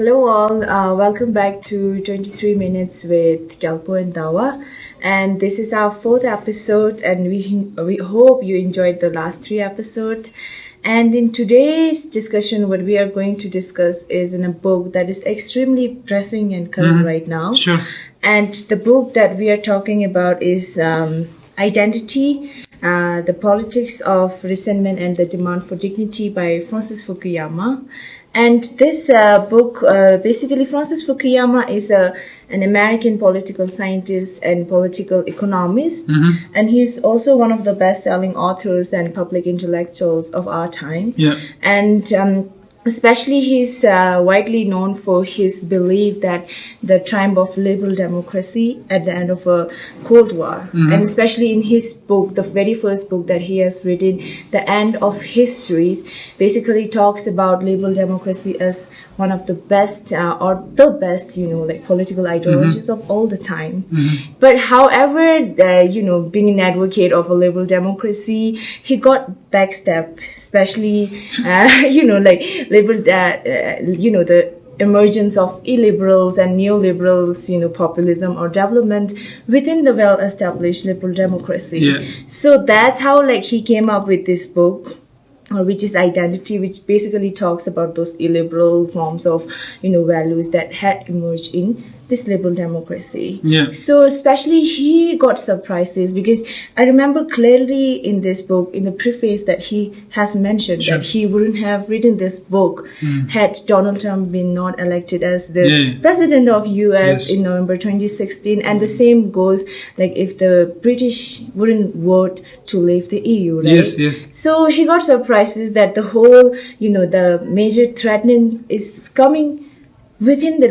Hello all, welcome back to 23 Minutes with Gyalpo and Dawa. And this is our fourth episode, and we hope you enjoyed the last three episodes. And in today's discussion, what we are going to discuss is in a book that is extremely pressing and current right now. Sure. And the book that we are talking about is Identity, the Politics of Resentment and the Demand for Dignity by Francis Fukuyama. And this book, basically Francis Fukuyama is an American political scientist and political economist. And he's also one of the best-selling authors and public intellectuals of our time. Yeah. And especially he's widely known for his belief that the triumph of liberal democracy at the end of a Cold War. And especially in his book, the very first book that he has written, The End of Histories, basically talks about liberal democracy as one of the best or the best, like political ideologies of all the time. But however, being an advocate of a liberal democracy, he got backstabbed, especially, liberal, the emergence of illiberals and neoliberals, populism or development within the well-established liberal democracy. Yeah. So that's how he came up with this book, which is Identity, which basically talks about those illiberal forms of, values that had emerged in this liberal democracy. Yeah. So especially he got surprises, because I remember clearly in this book, in the preface, that he has mentioned that he wouldn't have written this book had Donald Trump been not elected as the president of US in November 2016. And the same goes if the British wouldn't vote to leave the EU, right? Yes. So he got surprises that the whole, the major threatening is coming within the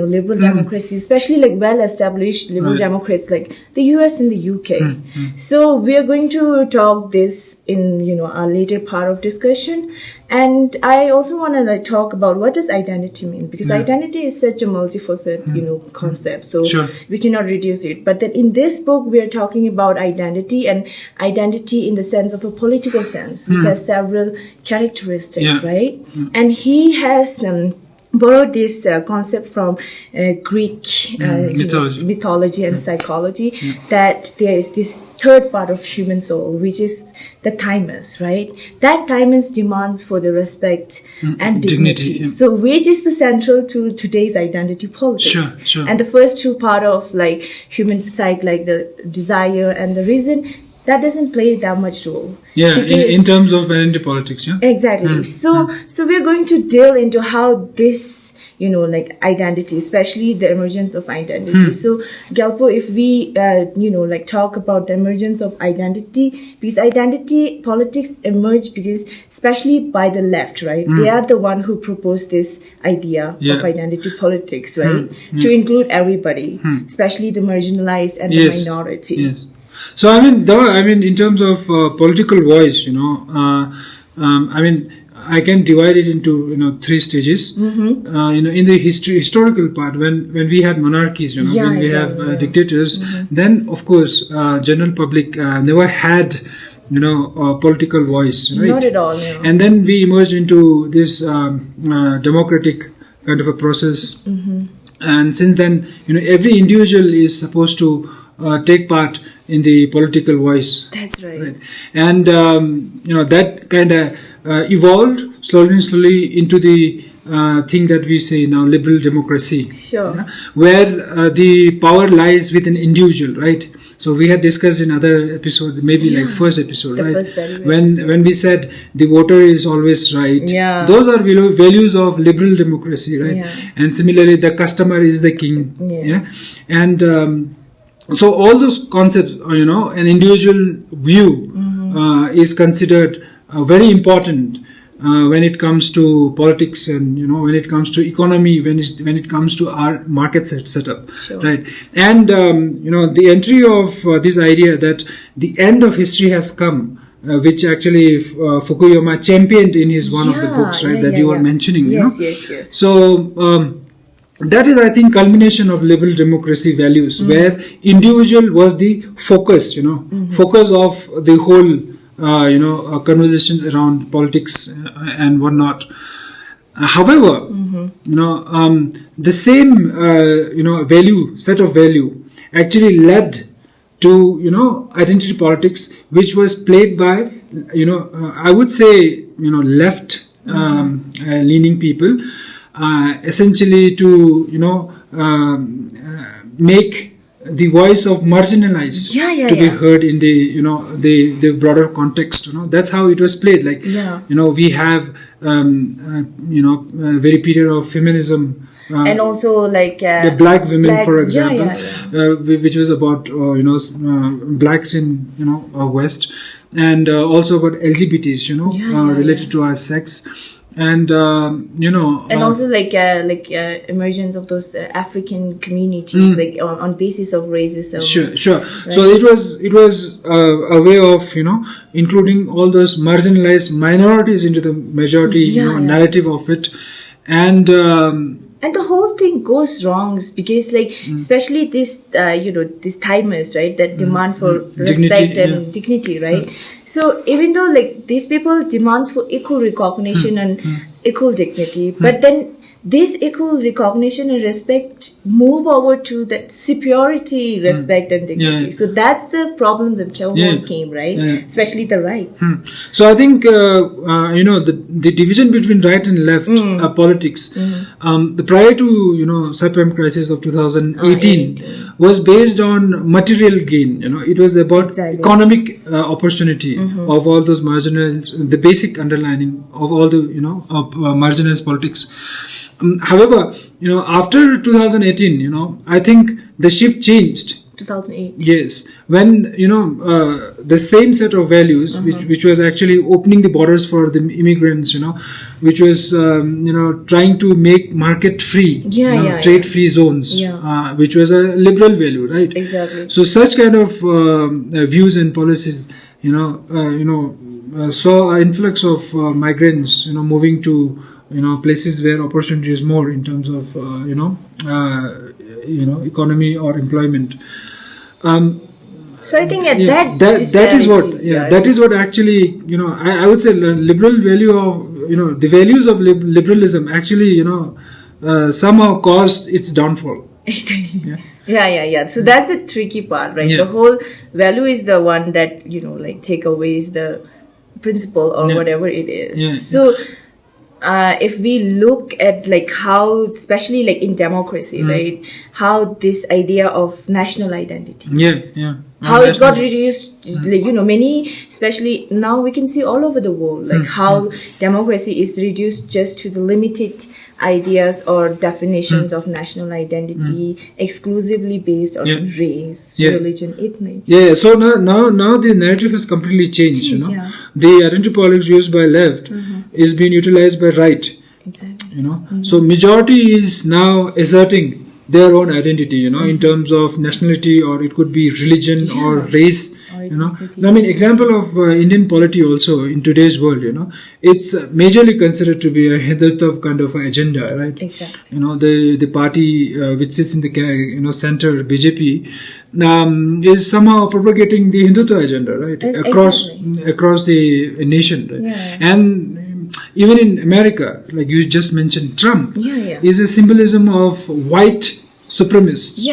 liberal democracy, especially well-established liberal democrats like the US and the UK. So we are going to talk this in our later part of discussion. And I also want to talk about what does identity mean, because identity is such a multifaceted concept, so we cannot reduce it. But then in this book we are talking about identity, and identity in the sense of a political sense, which has several characteristics, right? And he has borrowed this concept from Greek mythology and psychology, that there is this third part of human soul, which is the thymus, right? That thymus demands for the respect and dignity. So which is the central to today's identity politics. Sure. And the first two part of human psyche, the desire and the reason, that doesn't play that much role. Yeah, in terms of identity politics, yeah? Exactly. So we're going to delve into how this, identity, especially the emergence of identity. So, Gyalpo, if we, talk about the emergence of identity, because identity politics emerged because, especially by the left, right? They are the one who proposed this idea of identity politics, right? To include everybody, especially the marginalized and the minority. Yes. So in terms of political voice, I can divide it into three stages. In the historical part, when we had monarchies, when we have dictators, then of course general public never had a political voice, right? Not at all. No. And then we emerged into this democratic kind of a process, and since then every individual is supposed to take part in the political voice. That's right. And that kind of evolved slowly into the thing that we say now, liberal democracy. Sure. Where the power lies with an individual, right? So we had discussed in other episodes, maybe first episode, the right? First when we said the voter is always right. Yeah. Those are values of liberal democracy, right? Yeah. And similarly, the customer is the king. Yeah. And so all those concepts, an individual view is considered very important when it comes to politics, and when it comes to economy, when it comes to our market setup, right? And the entry of this idea that the end of history has come, which actually Fukuyama championed in his one of the books, right? That you were mentioning. Yes. So. That is, I think, culmination of liberal democracy values, where individual was the focus, focus of the whole, conversations around politics and whatnot. However, the same set of value actually led to identity politics, which was played by I would say left leaning people, essentially to make the voice of marginalized to be heard in the broader context. That's how it was played. Like we have very period of feminism. And also like the black women, for example, which was about blacks in West, and also about LGBTs, related to our sex, and and also like emergence of those African communities, like on basis of racism. Sure. Right? So it was a way of including all those marginalized minorities into the majority narrative of it, and the whole thing goes wrong because especially this these timers, right, that demand for respect and dignity, right? So even though these people demands for equal recognition and equal dignity, but then this equal recognition and respect move over to that superiority, respect and dignity. So that's the problem that came, right? Especially the right. So I think the division between right and left politics, the prior to subprime crisis of 2018 was based on material gain. It was about economic opportunity of all those marginals, the basic underlining of all the marginalized politics. However, after 2018, I think the shift changed. 2008. Yes, when the same set of values, which was actually opening the borders for the immigrants, which was trying to make market free, trade free zones, which was a liberal value, right? Exactly. So such kind of views and policies, saw an influx of migrants, moving to places where opportunity is more in terms of economy or employment. So I think that is what actually I would say liberal value of the values of liberalism actually somehow caused its downfall. Yeah. So that's the tricky part, right? The whole value is the one that take away the principle or whatever it is. So if we look at how, especially in democracy, right, how this idea of national identity, how it got reduced, many, especially now we can see all over the world, how democracy is reduced just to the limited ideas or definitions of national identity exclusively based on race, religion, ethnic. So now the narrative has completely changed. The identity politics used by left is being utilized by right. Exactly. So majority is now asserting their own identity, in terms of nationality, or it could be religion or race. Example of Indian polity also in today's world, it's majorly considered to be a Hindutva kind of agenda, right? Exactly. The party which sits in the center, BJP, is somehow propagating the Hindutva agenda, right? Across the nation, right? And even in America, like you just mentioned, Trump is a symbolism of white supremacists.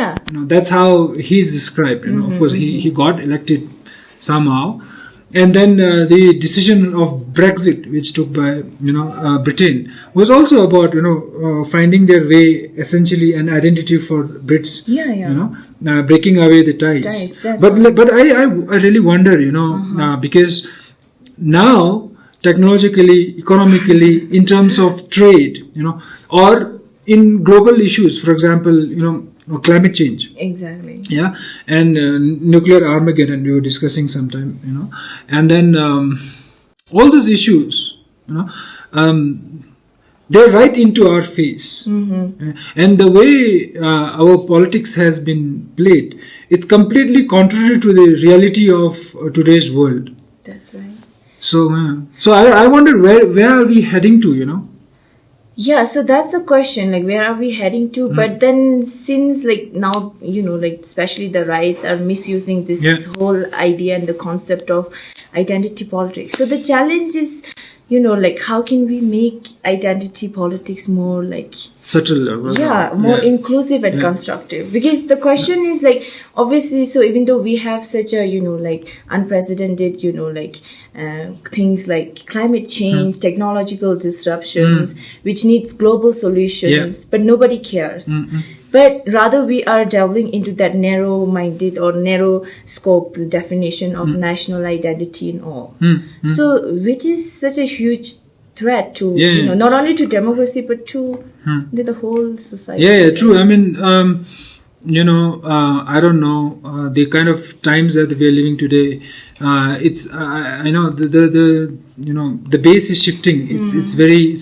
That's how he's described. Of course, he got elected somehow, and then the decision of Brexit, which took by Britain, was also about finding their way, essentially an identity for Brits. Breaking away the ties. But I really wonder, because now, technologically, economically, in terms of trade, or in global issues, for example, climate change. Exactly. And nuclear Armageddon, we were discussing sometime, and then all those issues, they're right into our face. And the way our politics has been played, it's completely contrary to the reality of today's world. That's right. So I wonder where are we heading to, Yeah, so that's the question, where are we heading to? But then since now, especially the rights are misusing this whole idea and the concept of identity politics. So the challenge is like how can we make identity politics more like subtle, more inclusive and constructive? Because the question is like, obviously, so even though we have such a like unprecedented like things like climate change, technological disruptions, which needs global solutions, but nobody cares. But rather we are delving into that narrow-minded or narrow scope definition of national identity and all. So which is such a huge threat to not only to democracy but to the whole society. Yeah, true. I mean, I don't know the kind of times that we are living today. It's I know the base is shifting. It's very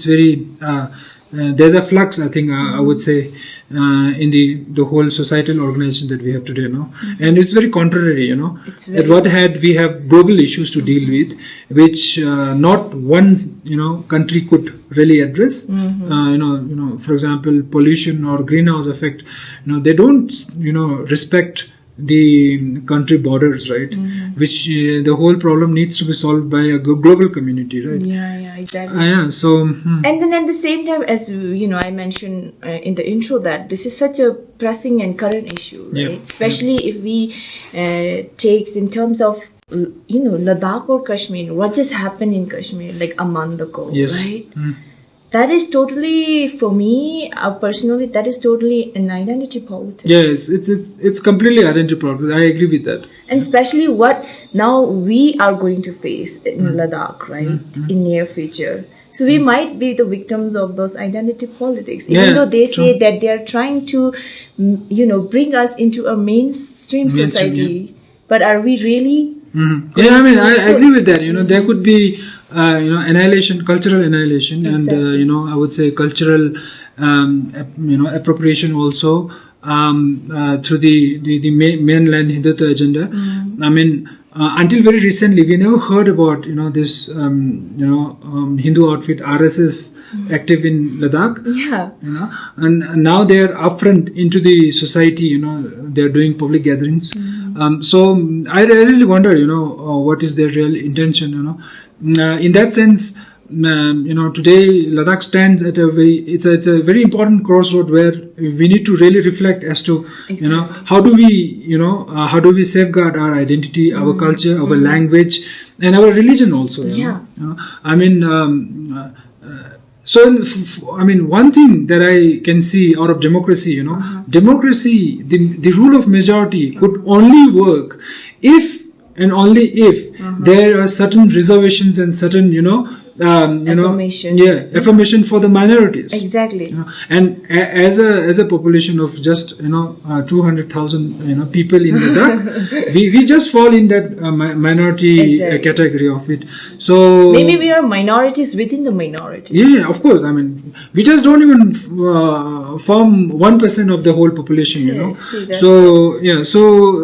there's a flux. I think I would say. In the whole societal organization that we have today, and it's very contrary, at one hand we have global issues to deal with, which not one country could really address. For example, pollution or greenhouse effect. They don't respect the country borders, right? Which the whole problem needs to be solved by a global community, right? Yeah, exactly. So and then at the same time, as I mentioned in the intro, that this is such a pressing and current issue, right? Especially if we takes in terms of Ladakh or Kashmir, what just happened in Kashmir like a month ago, right? That is totally, for me personally, that is totally an identity politics. Yeah, it's completely identity politics. I agree with that. And especially what now we are going to face in Ladakh, right, in near future. So we might be the victims of those identity politics, even though they say that they are trying to, bring us into a mainstream society. But are we really? Yeah, I mean, I agree with that. There could be, annihilation, cultural annihilation, exactly. and I would say cultural, appropriation also through the mainland Hindutva agenda. I mean, until very recently, we never heard about this Hindu outfit RSS active in Ladakh. Yeah. And now they are upfront into the society. They are doing public gatherings. So I really wonder, what is their real intention? In that sense, today Ladakh stands at it's a very important crossroad where we need to really reflect as to how do we safeguard our identity, our culture, our language, and our religion also. I mean. One thing that I can see out of democracy, democracy, the rule of majority could only work if and only if there are certain reservations and certain, affirmation. Affirmation for the minorities. Exactly. And as a population of just 200,000 people in Ladakh, we just fall in that minority category of it. So maybe we are minorities within the minority. Yeah, of course. I mean, we just don't even form 1% of the whole population. So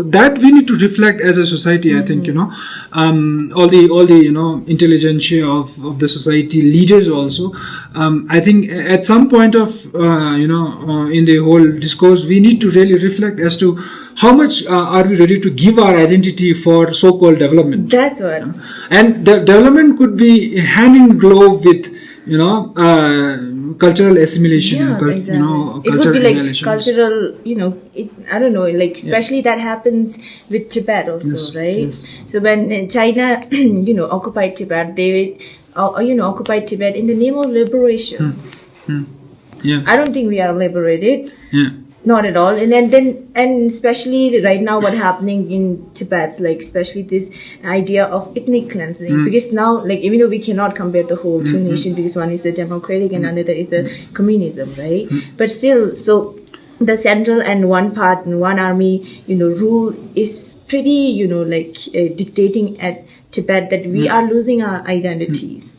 that we need to reflect as a society. I think all the intelligentsia of the society, leaders also. I think at some point of in the whole discourse, we need to really reflect as to how much are we ready to give our identity for so-called development. That's what. And the development could be hand in glove with cultural assimilation. Exactly. It would be like cultural. I don't know. Like especially that happens with Tibet also, right? Yes. So when China, occupied Tibet, they occupied Tibet in the name of liberations. I don't think we are liberated. Not at all. And especially right now, what happening in Tibet, like especially this idea of ethnic cleansing, because now, like even though we cannot compare the whole two nations, because one is the democratic and another is the communism, right? But still, so the central and one part and one army, rule is pretty, dictating at Tibet that we are losing our identities.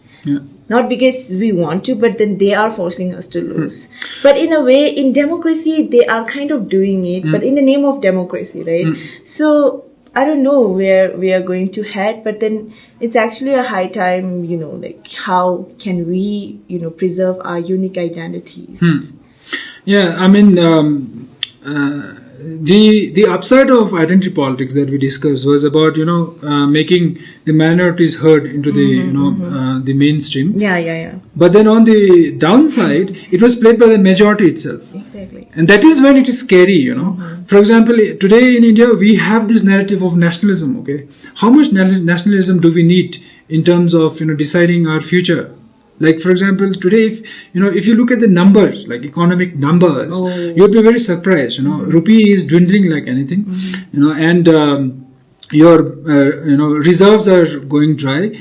Not because we want to, but then they are forcing us to lose. But in a way, in democracy, they are kind of doing it, but in the name of democracy, right? So I don't know where we are going to head, but then it's actually a high time, like how can we, preserve our unique identities? Yeah, I mean, the upside of identity politics that we discussed was about making the minorities heard into the mainstream. Yeah. But then on the downside, it was played by the majority itself. Exactly. And that is when it is scary, For example, today in India, we have this narrative of nationalism, okay? How much nationalism do we need in terms of, deciding our future? Like, for example, today, if you look at the numbers, like economic numbers, you'd be very surprised, Rupee is dwindling like anything, and your, reserves are going dry.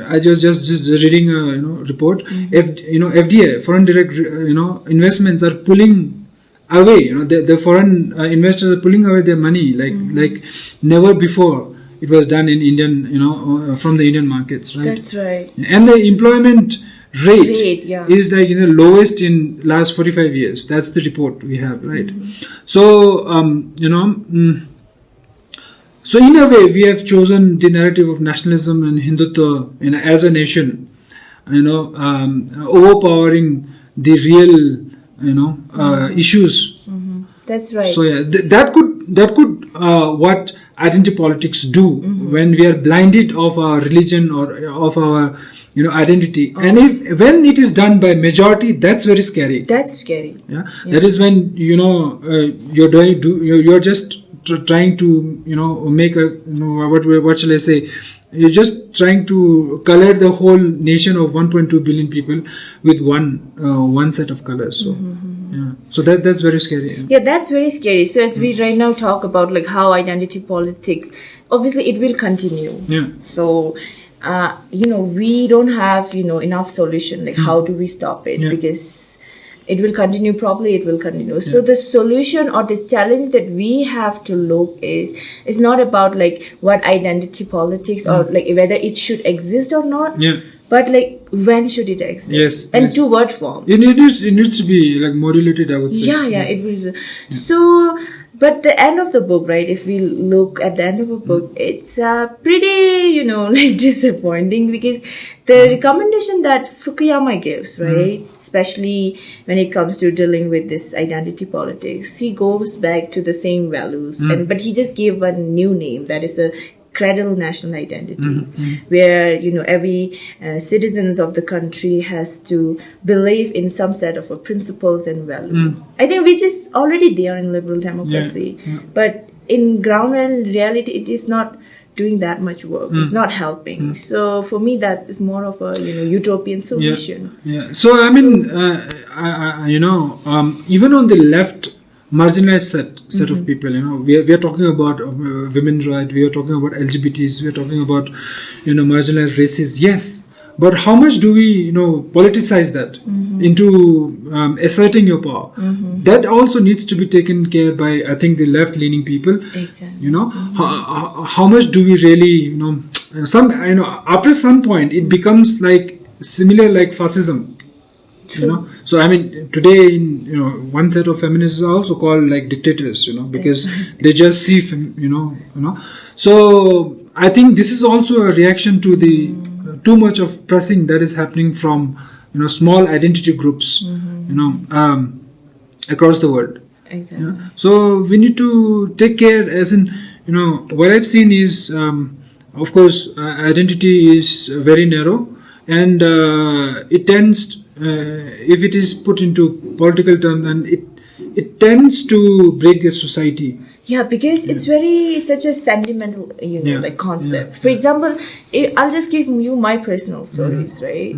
I just reading a, report, FDI, foreign direct, investments are pulling away, the foreign investors are pulling away their money like never before. It was done in Indian, from the Indian markets, right? That's right. And the employment rate is like lowest in last 45 years. That's the report we have, right? So so in a way we have chosen the narrative of nationalism and Hindutva, as a nation, overpowering the real, issues. That's right. So that could what identity politics do when we are blinded of our religion or of our identity, and when it is done by majority, that's very scary. That's scary. That is when you're just trying to make a what shall I say, you're just trying to color the whole nation of 1.2 billion people with one set of colors. So so that's very scary. Yeah, that's very scary. So as we right now talk about like how identity politics, obviously it will continue. So we don't have enough solution, like how do we stop it, because it will continue. Probably it will continue. So the solution or the challenge that we have to look is not about like what identity politics or like whether it should exist or not, but like when should it exist, and to what form. It needs to be like modulated, I would say. It will. So but the end of the book, right, if we look at the end of a book, it's pretty like disappointing, because the recommendation that Fukuyama gives, right, especially when it comes to dealing with this identity politics, he goes back to the same values, but he just gave a new name, that is a cradle national identity, where every citizens of the country has to believe in some set of principles and values. I think which is already there in liberal democracy, but in ground reality it is not doing that much work. It's not helping. So for me, that is more of a utopian solution. So I mean, even on the left, marginalized set of people, we are talking about women's rights, we are talking about LGBTs, we are talking about marginalized races. Yes, but how much do we politicize that into asserting your power? That also needs to be taken care by, I think, the left-leaning people. Exactly. How much do we really after some point it becomes like similar like fascism. So I mean, today one set of feminists are also called like dictators, because they just see So I think this is also a reaction to the too much of pressing that is happening from small identity groups across the world. So we need to take care, as in what I've seen is of course identity is very narrow, and it tends if it is put into political terms, and it tends to break the society. Because it's very such a sentimental, like concept. For example, I'll just give you my personal stories, right?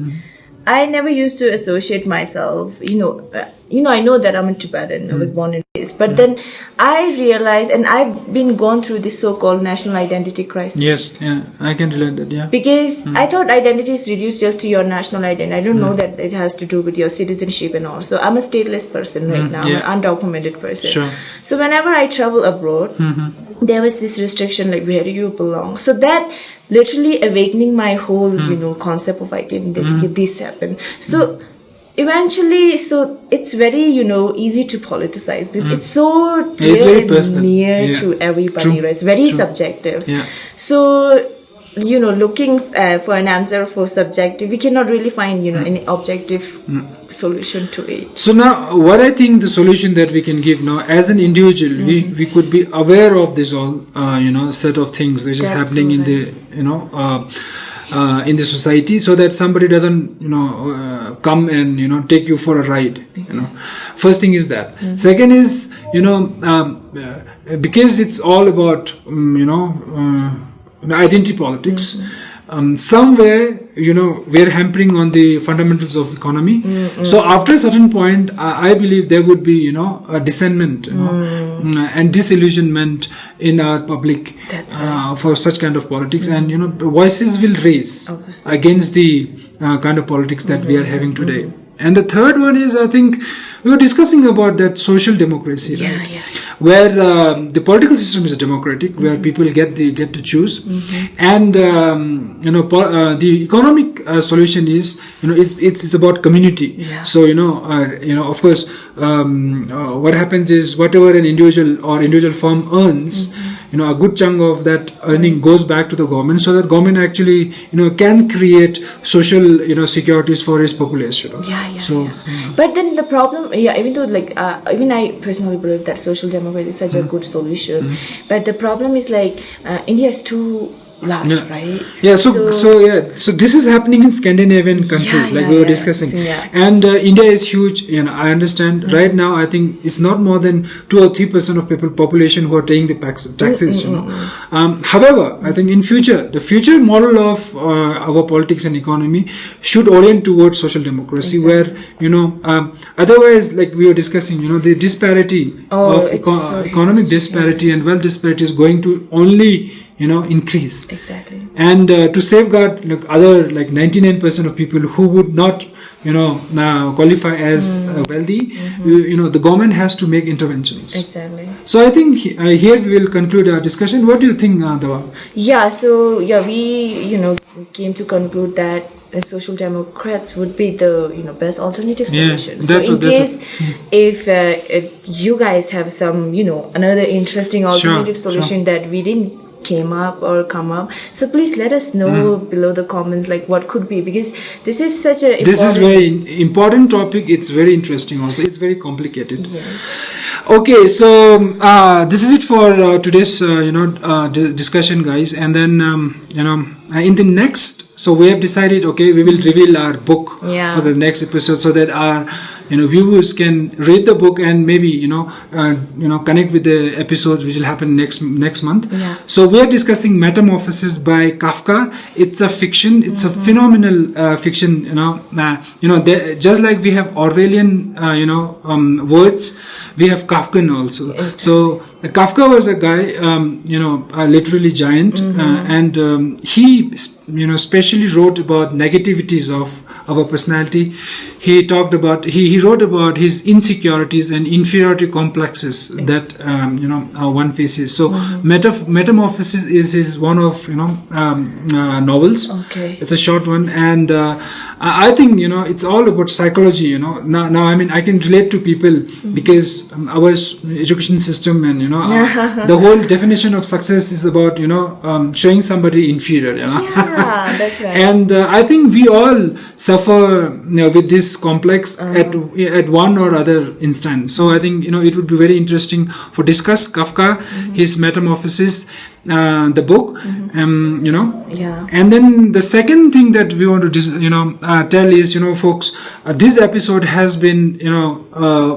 I never used to associate myself, I know that I'm a Tibetan, I was born in this, but then I realized, and I've been gone through this so-called national identity crisis. I can relate that, Because I thought identity is reduced just to your national identity. I don't know that it has to do with your citizenship and all. So I'm a stateless person right now, I'm an undocumented person. So whenever I travel abroad, there was this restriction, like where do you belong? So that literally awakening my whole, concept of identity. This happened. So eventually, so it's very, easy to politicize, because it's so dear and near to everybody, right? It's very subjective. So looking for an answer for subjective, we cannot really find, any objective solution to it. So now, what I think the solution that we can give now, as an individual, we could be aware of this all, set of things which is happening in the, in the society, so that somebody doesn't, come and take you for a ride. First thing is that. Second is, because it's all about, identity politics. Somewhere, we're hampering on the fundamentals of economy. So after a certain point, I believe there would be, a dissentment and disillusionment in our public for such kind of politics, and voices will raise against the kind of politics that we are having today. And the third one is, I think, we were discussing about that social democracy, right? Where the political system is democratic, where people get to choose, and the economic solution is, it's about community. So of course, what happens is whatever an individual firm earns, a good chunk of that earning goes back to the government, so that government actually can create social securities for its population. But then the problem, even though even I personally believe that social democracy is such a good solution, but the problem is India is too large, right? So this is happening in Scandinavian countries, we were discussing, and India is huge. I understand. Right now, I think it's not more than 2 or 3% of population who are paying the taxes. However, I think in future, the future model of our politics and economy should orient towards social democracy, where otherwise, like we were discussing, the disparity of economic disparity and wealth disparity is going to only increase. Exactly. And to safeguard other 99% of people who would not qualify as wealthy, the government has to make interventions. Exactly. So I think here we will conclude our discussion. What do you think, Dawa? We came to conclude that social democrats would be the best alternative solution. So in case if you guys have some another interesting alternative solution that we didn't come up, so please let us know below the comments what could be, because this is such a very important topic. It's very interesting also. It's very complicated. Yes. Okay, so this is it for today's discussion, guys. And then in the next, so we have decided, we will reveal our book for the next episode, so that our viewers can read the book and maybe connect with the episodes which will happen next month. So we are discussing Metamorphosis by Kafka. It's a fiction. It's a phenomenal fiction. Just like we have Orwellian words, we have Kafkan also. So Kafka was a guy, a literary giant, and he specially wrote about negativities of our personality. He talked about, he wrote about his insecurities and inferiority complexes that one faces. So Metamorphosis is his one of novels. It's a short one, and I think it's all about psychology. Now I mean, I can relate to people because our education system and the whole definition of success is about showing somebody inferior. Yeah, that's right. And I think we all suffer with this complex at one or other instance. So I think it would be very interesting to discuss Kafka, his Metamorphosis, the book, and then the second thing that we want to tell is, folks, this episode has been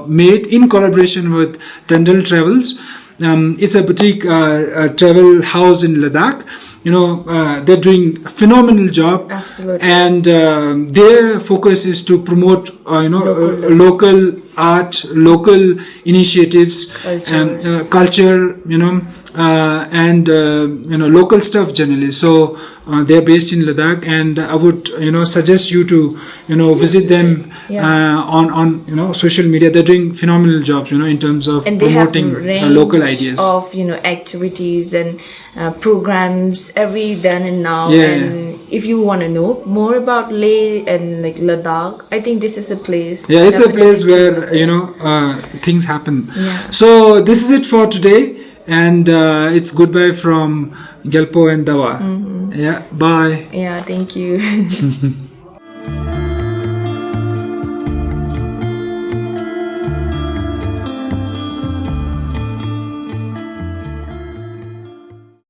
made in collaboration with Tendril Travels. It's a boutique travel house in Ladakh. They're doing a phenomenal job. Absolutely. And their focus is to promote local art, local initiatives, culture, and local stuff generally. So they're based in Ladakh, and I would suggest you to visit them on social media. They're doing phenomenal jobs in terms of promoting local ideas of activities and programs every then and now. And if you want to know more about Leh and Ladakh, I think this is the place. It's a place where things happen. So this is it for today. and it's goodbye from Gelpo and Dawa. Yeah, bye. Yeah, thank you.